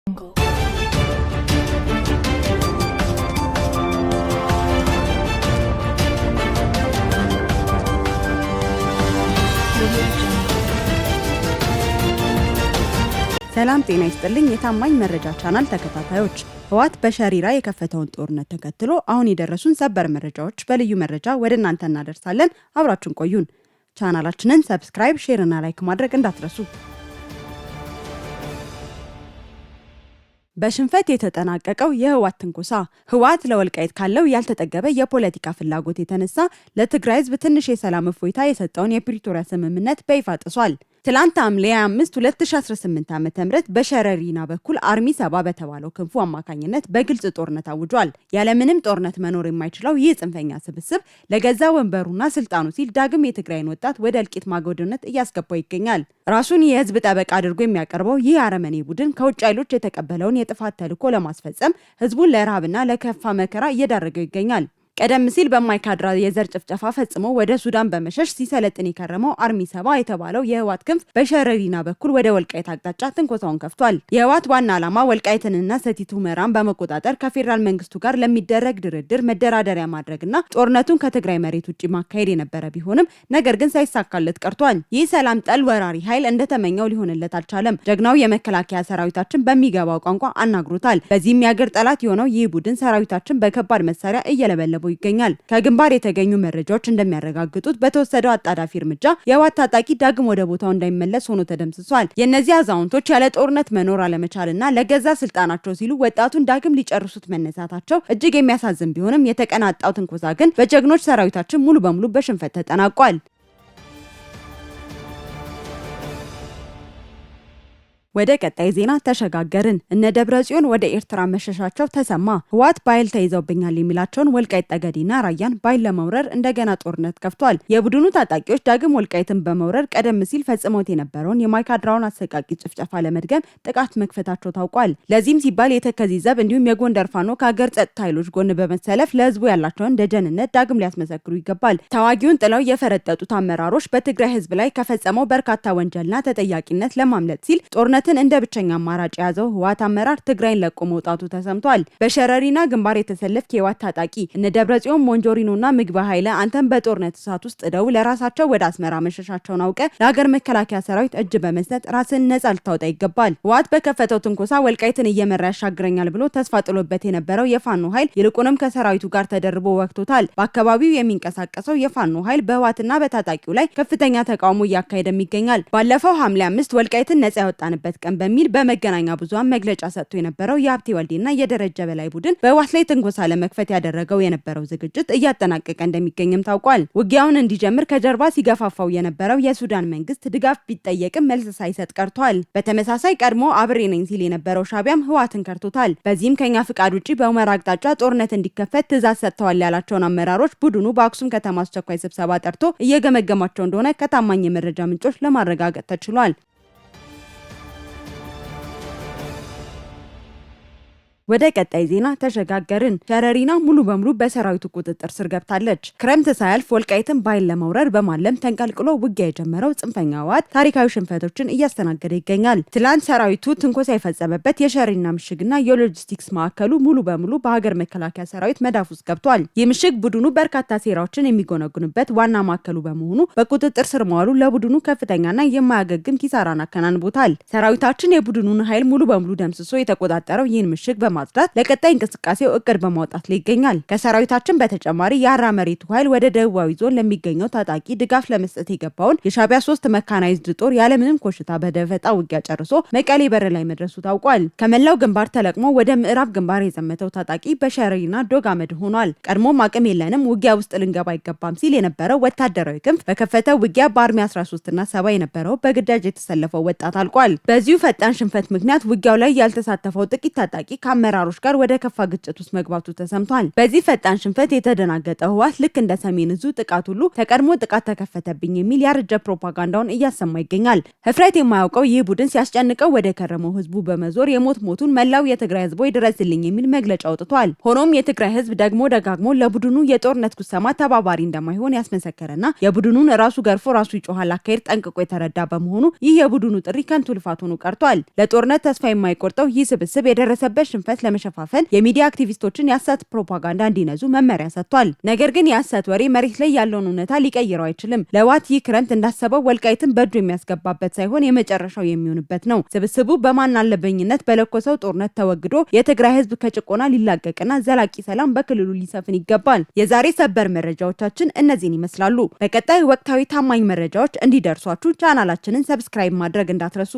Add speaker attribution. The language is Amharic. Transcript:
Speaker 1: jungle.
Speaker 2: ሰላም ጤና ይስጥልኝ የታማኝ መረጃ ቻናል ተከታታዮች ህወሓት በሸሪራ የከፈተውን ጦርነት ተከትሎ አሁን የደረሱን ሰበር መረጃዎች በልዩ መረጃ ወደ እናንተ እናደርሳለን። አብራችሁን ቆዩን። ቻናላችንን ሰብስክራይብ፣ ሼር እና ላይክ ማድረግ እንዳትረሱ። በሽንፈት የተጠናቀቀው የህወሓት ትንኮሳ ህወሓት ለወልቃይት ካለው ያልተጠገበ የፖለቲካ ፍላጎት የተነሳ ለትግራይ ህዝብ ትንሽ የሰላም እፎይታ የሰጠውን የፕሪቶሪያ ስምምነት በይፋ ጥሷል። ትላንት ሐምሌ 25 2018 ዓ.ም በሸረሪና በኩል አርሚ 70 በተባለው ክንፉ አማካኝነት በግልጽ ጦርነት አውጇል። ያለምንም ጦርነት መኖር የማይችለው ይህ ጽንፈኛ ስብስብ ለገዛ ወንበሩና ስልጣኑ ሲል ዳግም የትግራይን ወጣት ወደ እልቂት ማጎድነት እያስገባው ይገኛል። ራሱን የህዝብ ጠበቃ አድርጎ የሚያቀርበው ይህ አረመኔ ቡድን ከውጭ ኃይሎች የተቀበለውን የጥፋት ተልዕኮ ለማስፈጸም ህዝቡን ለረሃብና ለከፋ መከራ እየዳረገው ይገኛል። ቀደም ሲል በማይካድራ የዘር ጭፍጨፋ ፈጽሞ ወደ ሱዳን በመሸሽ ሲሰለጥን የከረመው አርሚ 70 የተባለው የህወሓት ክንፍ በሸረሪና በኩል ወደ ወልቃይት አቅጣጫ ትንኮሳውን ከፍቷል። የህወሓት ዋና ዓላማ ወልቃይትንና ሰቲት ሁመራን በመቆጣጠር ከፌዴራል መንግስቱ ጋር ለሚደረግ ድርድር መደራደሪያ ማድረግና ጦርነቱን ከትግራይ መሬት ውጭ ማካሄድ የነበረ ቢሆንም ነገር ግን ሳይሳካለት ቀርቷል። ይህ ሰላም ጠል ወራሪ ኃይል እንደተመኘው ሊሆንለት አልቻለም። ጀግናው የመከላከያ ሰራዊታችን በሚገባው ቋንቋ አናግሮታል። በዚህም የአገር ጠላት የሆነው ይህ ቡድን ሰራዊታችን በከባድ መሳሪያ እየለበለበ ይገኛል። ከግንባር የተገኙ መረጃዎች እንደሚያረጋግጡት በተወሰደው አጣዳፊ እርምጃ የህወሓት ታጣቂ ዳግም ወደ ቦታው እንዳይመለስ ሆኖ ተደምስሷል። የእነዚህ አዛውንቶች ያለ ጦርነት መኖር አለመቻልና ለገዛ ስልጣናቸው ሲሉ ወጣቱን ዳግም ሊጨርሱት መነሳታቸው እጅግ የሚያሳዝን ቢሆንም የተቀናጣው ትንኮሳ ግን በጀግኖች ሰራዊታችን ሙሉ በሙሉ በሽንፈት ተጠናቋል። ወደ ቀጣይ ዜና ተሸጋገርን። እነ ደብረጽዮን ወደ ኤርትራ መሸሻቸው ተሰማ። ህወሓት በኃይል ተይዘውብኛል የሚላቸውን ወልቃይት ጠገዴና ራያን በኃይል ለመውረር እንደገና ጦርነት ከፍቷል። የቡድኑ ታጣቂዎች ዳግም ወልቃይትን በመውረር ቀደም ሲል ፈጽመውት የነበረውን የማይካድራውን አሰቃቂ ጭፍጨፋ ለመድገም ጥቃት መክፈታቸው ታውቋል። ለዚህም ሲባል የተከዜ ዘብ እንዲሁም የጎንደር ፋኖ ከሀገር ጸጥታ ኃይሎች ጎን በመሰለፍ ለህዝቡ ያላቸውን ደጀንነት ዳግም ሊያስመሰክሩ ይገባል። ተዋጊውን ጥለው የፈረጠጡት አመራሮች በትግራይ ህዝብ ላይ ከፈጸመው በርካታ ወንጀልና ተጠያቂነት ለማምለጥ ሲል ጦርነት እንደ ብቸኛ አማራጭ የያዘው ህወሓት አመራር ትግራይን ለቆ መውጣቱ ተሰምቷል። በሸረሪና ግንባር የተሰለፈ የህወሓት ታጣቂ እነ ደብረጽዮን ሞንጆሪኖና ምግበ ኃይለ አንተን በጦርነት እሳት ውስጥ ደው ለራሳቸው ወደ አስመራ መሸሻቸውን አውቀ ለሀገር መከላከያ ሰራዊት እጅ በመስጠት ራስን ነጻ ልታወጣ ይገባል። ህወሓት በከፈተው ትንኮሳ ወልቃይትን እየመራ ያሻግረኛል ብሎ ተስፋ ጥሎበት የነበረው የፋኖ ኃይል ይልቁንም ከሰራዊቱ ጋር ተደርቦ ወቅቶታል። በአካባቢው የሚንቀሳቀሰው የፋኖ ኃይል በህወሓትና በታጣቂው ላይ ከፍተኛ ተቃውሞ እያካሄደም ይገኛል። ባለፈው ሐምሌ 5 ወልቃይትን ነጻ ያወጣንበት ቀን በሚል በመገናኛ ብዙሃን መግለጫ ሰጥቶ የነበረው የሀብቴ ወልዴና የደረጀ በላይ ቡድን በህወሓት ላይ ትንኮሳ ለመክፈት ያደረገው የነበረው ዝግጅት እያጠናቀቀ እንደሚገኝም ታውቋል። ውጊያውን እንዲጀምር ከጀርባ ሲገፋፋው የነበረው የሱዳን መንግስት ድጋፍ ቢጠየቅም መልስ ሳይሰጥ ቀርቷል። በተመሳሳይ ቀድሞ አብሬ ነኝ ሲል የነበረው ሻቢያም ህወሓትን ከርቶታል። በዚህም ከኛ ፍቃድ ውጪ በሁመራ አቅጣጫ ጦርነት እንዲከፈት ትዕዛዝ ሰጥተዋል ያላቸውን አመራሮች ቡድኑ በአክሱም ከተማ አስቸኳይ ስብሰባ ጠርቶ እየገመገማቸው እንደሆነ ከታማኝ የመረጃ ምንጮች ለማረጋገጥ ተችሏል። ወደ ቀጣይ ዜና ተሸጋገርን። ሸረሪና ሙሉ በሙሉ በሰራዊቱ ቁጥጥር ስር ገብታለች። ክረምት ሳያልፍ ወልቃይትን በኃይል ለመውረር በማለም ተንቀልቅሎ ውጊያ የጀመረው ጽንፈኛ ህወሓት ታሪካዊ ሽንፈቶችን እያስተናገደ ይገኛል። ትላንት ሰራዊቱ ትንኮሳ የፈጸመበት የሸረሪና ምሽግና የሎጂስቲክስ ማዕከሉ ሙሉ በሙሉ በሀገር መከላከያ ሰራዊት መዳፍ ውስጥ ገብቷል። ይህ ምሽግ ቡድኑ በርካታ ሴራዎችን የሚጎነጉንበት ዋና ማዕከሉ በመሆኑ በቁጥጥር ስር መዋሉ ለቡድኑ ከፍተኛና የማያገግም ኪሳራን አከናንቦታል። ሰራዊታችን የቡድኑን ኃይል ሙሉ በሙሉ ደምስሶ የተቆጣጠረው ይህን ምሽግ ማጽዳት ለቀጣይ እንቅስቃሴው እቅድ በማውጣት ላይ ይገኛል። ከሰራዊታችን በተጨማሪ የአራ መሬቱ ኃይል ወደ ደቡባዊ ዞን ለሚገኘው ታጣቂ ድጋፍ ለመስጠት የገባውን የሻቢያ 3 መካናይዝድ ጦር ያለምንም ኮሽታ በደፈጣ ውጊያ ጨርሶ መቀሌ በር ላይ መድረሱ ታውቋል። ከመላው ግንባር ተለቅሞ ወደ ምዕራብ ግንባር የዘመተው ታጣቂ በሸረሪና ዶግ አመድ ሆኗል። ቀድሞም አቅም የለንም ውጊያ ውስጥ ልንገባ አይገባም ሲል የነበረው ወታደራዊ ክንፍ በከፈተው ውጊያ በአርሚ 13 እና 70 የነበረው በግዳጅ የተሰለፈው ወጣት አልቋል። በዚሁ ፈጣን ሽንፈት ምክንያት ውጊያው ላይ ያልተሳተፈው ጥቂት ታጣቂ አመራሮች ጋር ወደ ከፋ ግጭት ውስጥ መግባቱ ተሰምቷል። በዚህ ፈጣን ሽንፈት የተደናገጠ ህወሓት ልክ እንደ ሰሜን ዕዙ ጥቃት ሁሉ ተቀድሞ ጥቃት ተከፈተብኝ የሚል ያረጀ ፕሮፓጋንዳውን እያሰማ ይገኛል። ህፍረት የማያውቀው ይህ ቡድን ሲያስጨንቀው ወደ ከረመው ህዝቡ በመዞር የሞት ሞቱን መላው የትግራይ ህዝቦች ድረስልኝ የሚል መግለጫ አውጥቷል። ሆኖም የትግራይ ህዝብ ደግሞ ደጋግሞ ለቡድኑ የጦርነት ጉሰማ ተባባሪ እንደማይሆን ያስመሰከረና የቡድኑን ራሱ ገርፎ ራሱ ይጮሃል አካሄድ ጠንቅቆ የተረዳ በመሆኑ ይህ የቡድኑ ጥሪ ከንቱ ልፋት ሆኖ ቀርቷል። ለጦርነት ተስፋ የማይቆርጠው ይህ ስብስብ የደረሰበት ሽንፈት ለመሸፋፈን የሚዲያ አክቲቪስቶችን የሐሰት ፕሮፓጋንዳ እንዲነዙ መመሪያ ሰጥቷል። ነገር ግን የሐሰት ወሬ መሬት ላይ ያለውን እውነታ ሊቀይረው አይችልም። ለህወሓት ይህ ክረምት እንዳሰበው ወልቃይትን በእጁ የሚያስገባበት ሳይሆን የመጨረሻው የሚሆንበት ነው። ስብስቡ በማን አለበኝነት በለኮሰው ጦርነት ተወግዶ የትግራይ ህዝብ ከጭቆና ሊላቀቅና ዘላቂ ሰላም በክልሉ ሊሰፍን ይገባል። የዛሬ ሰበር መረጃዎቻችን እነዚህን ይመስላሉ። በቀጣይ ወቅታዊ ታማኝ መረጃዎች እንዲደርሷችሁ ቻናላችንን ሰብስክራይብ ማድረግ እንዳትረሱ።